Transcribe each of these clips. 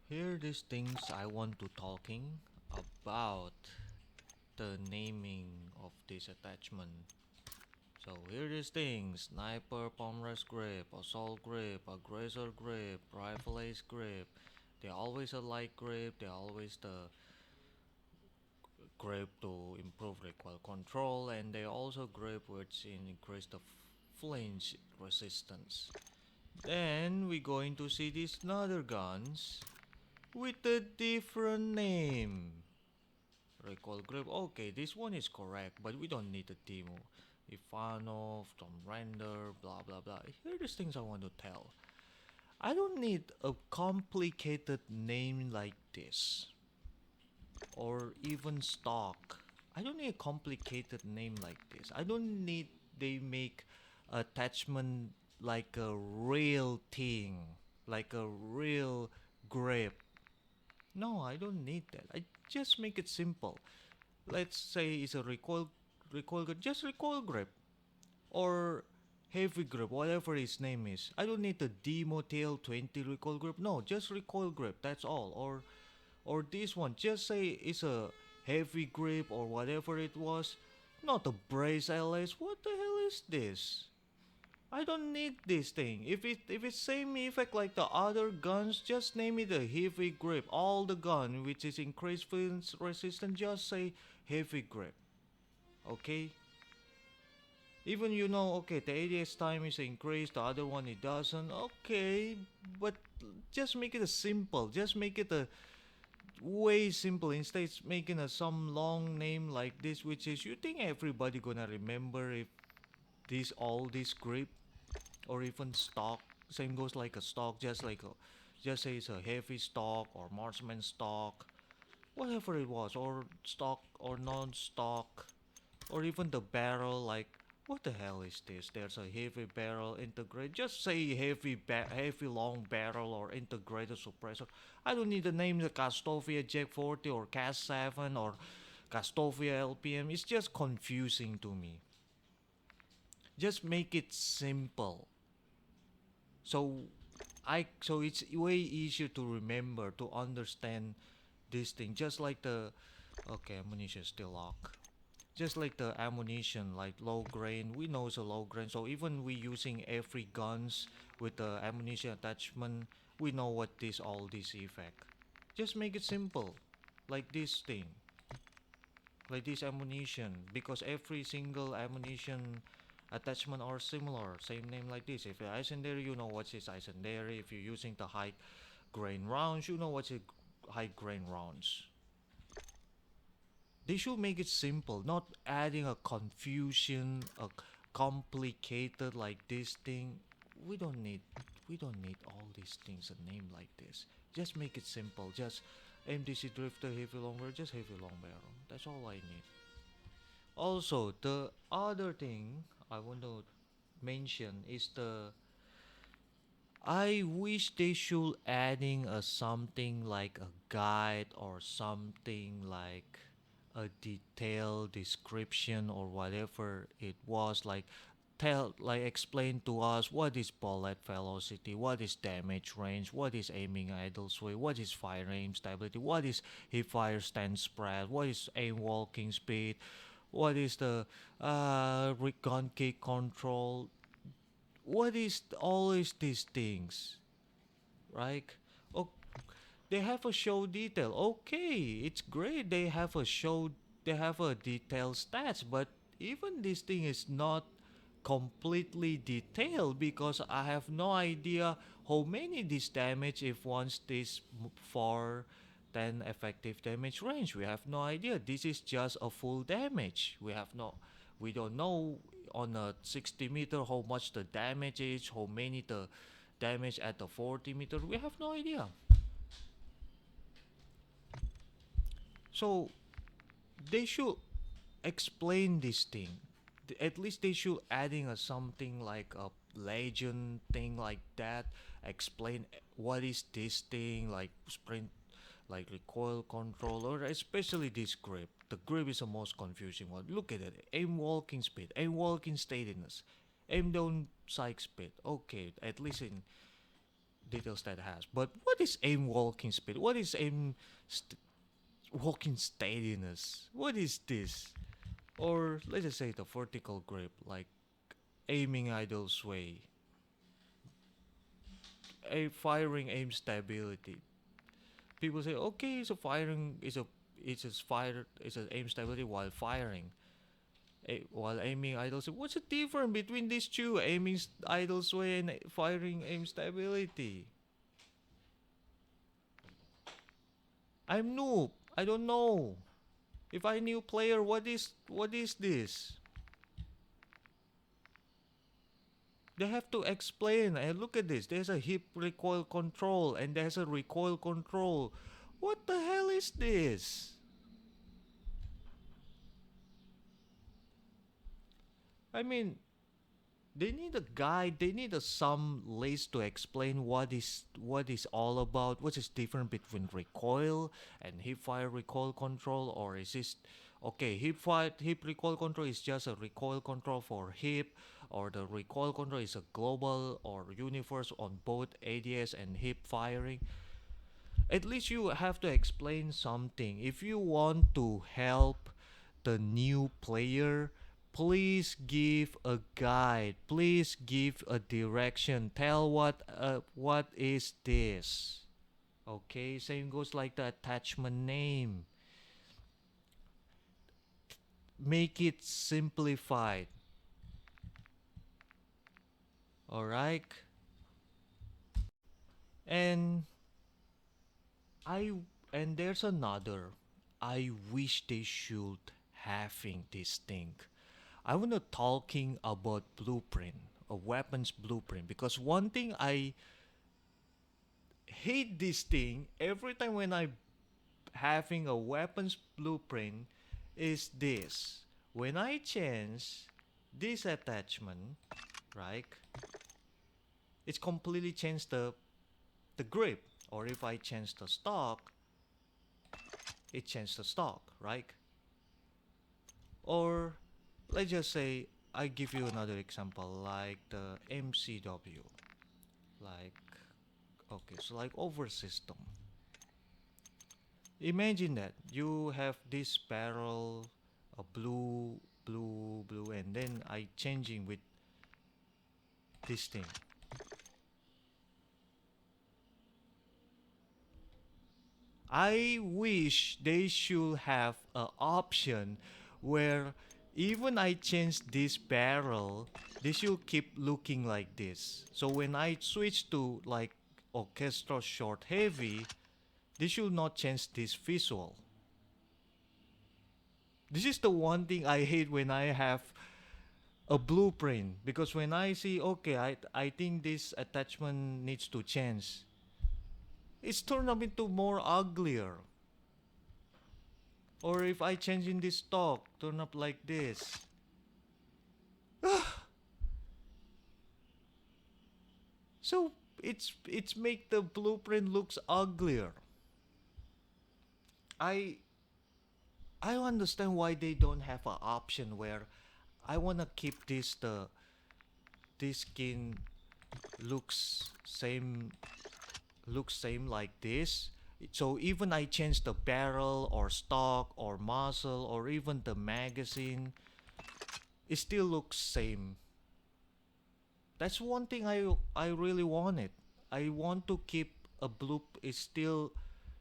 Here these things I want to talking about the naming of this attachment. So here these things: sniper, palm rest grip, assault grip, aggressor grip, rifle ace grip. They always a light grip. They always the grip to improve recoil control, and they also grip which increase the flinch resistance. Then we going to see these other guns with a different name. Recoil grip. Okay, this one is correct, but we don't need a demo. Ivanov, Tom Render, blah blah blah. Here are the things I want to tell. I don't need a complicated name like this, or even stock. I don't need a complicated name like this. I don't need they make attachment like a real thing, like a real grip. No, I don't need that. I just make it simple. Let's say it's a recoil grip, just recoil grip or heavy grip, whatever its name is. I don't need the demo tail 20 recoil grip. No, just recoil grip. That's all. Or this one, just say it's a heavy grip or whatever it was. Not a brace LS. What the hell is this? I don't need this thing. If it's same effect like the other guns, just name it a heavy grip. All the gun which is increased flinch resistance, just say heavy grip. Okay? Even okay, the ADS time is increased, the other one it doesn't. Okay, but just make it a simple. Just make it a way simple instead of making a some long name like this, which is you think everybody gonna remember if this all this grip or even stock. Same goes like a stock, just say it's a heavy stock or marksman stock, whatever it was, or stock or non-stock, or even the barrel. Like, what the hell is this? There's a heavy barrel integrate. Just say heavy long barrel or integrated suppressor. I don't need the name the Castovia Jack 40 or Cas 7 or Castovia LPM. It's just confusing to me. Just make it simple. So so it's way easier to remember, to understand this thing. Just like the okay, ammunition still lock. Just like the ammunition, like low grain, we know it's a low grain. So even we using every guns with the ammunition attachment, we know what this all this effect. Just make it simple, like this thing, like this ammunition, because every single ammunition attachment are similar, same name like this. If you're incendiary, you know what is incendiary. If you're using the high grain rounds, you know what's a high grain rounds. They should make it simple, not adding a confusion, a complicated like this thing. We don't need we don't need all these things a name like this. Just make it simple. Just MDC drifter heavy long barrel, just heavy long barrel. That's all I need. Also, the other thing I want to mention is the I wish they should adding a something like a guide or something like a detailed description or whatever it was, like tell like explain to us what is bullet velocity, what is damage range, what is aiming idle sway, what is fire aim stability, what is hip fire stand spread, what is aim walking speed, what is the gun kick control, what is all is these things, right? Oh, they have a show detail. Okay, it's great. They have a show. They have a detailed stats, but even this thing is not completely detailed because I have no idea how many this damage if once this far 10 effective damage range. We have no idea. This is just a full damage. We don't know on a 60 meter how much the damage is, how many the damage at the 40 meter. We have no idea. So they should explain this thing. At least they should adding a something like a legend thing like that. Explain what is this thing like sprint, like recoil control, or especially this grip. The grip is the most confusing one. Look at it. Aim walking speed, aim walking steadiness, aim down sight speed. Okay, at least in details that has. But what is aim walking speed? What is aim walking steadiness? What is this? Or let's just say the vertical grip, like aiming idle sway, a firing aim stability. People say, okay, so firing is a it's an aim stability while firing. While aiming idle sway. What's the difference between these two? Aiming idle sway and firing aim stability. I'm noob. I don't know. If I new player, what is this? They have to explain. And look at this. There's a hip recoil control and there's a recoil control. What the hell is this? I mean, they need a guide. They need some list to explain what is all about. What is different between recoil and hip fire recoil control, or is this okay? Hip recoil control is just a recoil control for hip, or the recoil control is a global or universe on both ADS and hip firing. At least you have to explain something. If you want to help the new player, please give a guide. Please give a direction. Tell what is this. Okay, same goes like the attachment name. Make it simplified. Alright? And I and there's another. I wish they should having this thing. I wanna talking about blueprint, a weapons blueprint, because one thing I hate this thing every time when I having a weapons blueprint is this. When I change this attachment, right? It's completely changed the grip. Or if I change the stock, it changed the stock, right? Or let's just say I give you another example like the MCW. Like okay, so like over system. Imagine that you have this barrel, a blue, and then I changing with this thing. I wish they should have an option where even I change this barrel, they should keep looking like this. So when I switch to like orchestra short heavy, they should not change this visual. This is the one thing I hate when I have a blueprint, because when I see okay, I think this attachment needs to change, it's turned up into more uglier. Or if I change in this stock, turn up like this. So it's make the blueprint looks uglier. I I understand why they don't have an option where I wanna keep this skin looks same like this. So even I change the barrel or stock or muzzle or even the magazine, it still looks same. That's one thing I really wanted. I want to keep a blueprint is still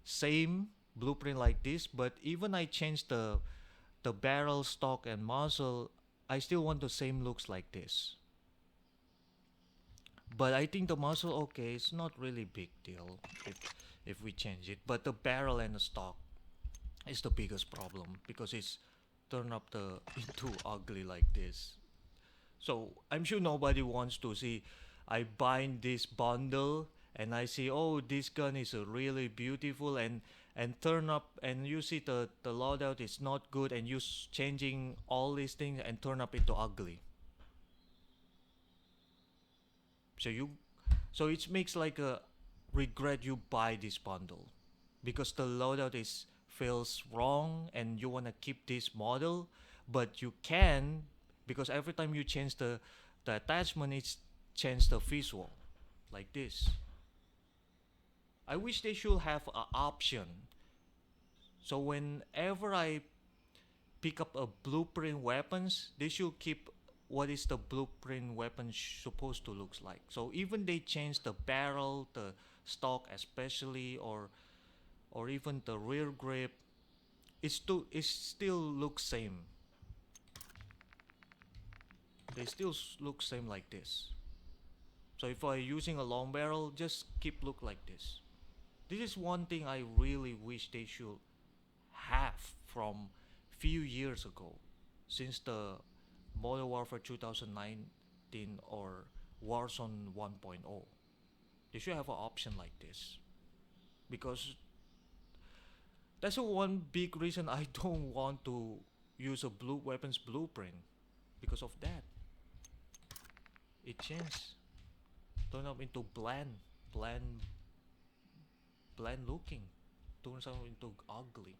same blueprint like this, but even I change the barrel, stock and muzzle, I still want the same looks like this. But I think the muzzle, okay, it's not really big deal if we change it. But the barrel and the stock is the biggest problem because it's turned up the into ugly like this. So I'm sure nobody wants to see I bind this bundle and I see, oh, this gun is really beautiful, and turn up and you see the loadout is not good and you changing all these things and turn up into ugly. So you so it makes like a regret you buy this bundle because the loadout is feels wrong and you want to keep this model, but you can because every time you change the attachment, it's change the visual like this. I wish they should have an option. So whenever I pick up a blueprint weapons, they should keep what is the blueprint weapon supposed to looks like. So even they change the barrel, the stock especially, or even the rear grip, it still looks same. They still look same like this. So if I using a long barrel, just keep look like this. This is one thing I really wish they should have from few years ago, since the Modern Warfare 2019 or Warzone 1.0. They should have an option like this, because that's the one big reason I don't want to use a blue weapons blueprint. Because of that, it changed, turn up into bland, bland looking, turns out into ugly.